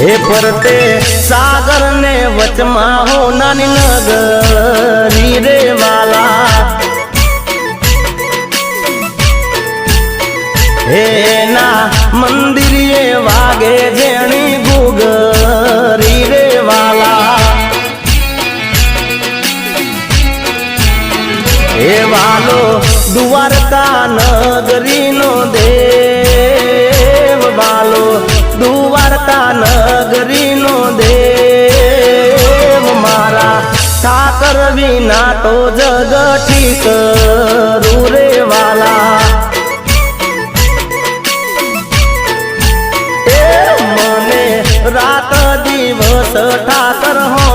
हे परते सागर ने वचमा हो नानी नगरी रे वाला हे ना मंदिर ये वागे जेणी गुगरी रे वाला हे वालो द्वारका नगरी नो देव वालो द्वारका नगरी नो देव मारा ठाकर विना तो जग ठीक रे वाला रात दिवस ठाकर हो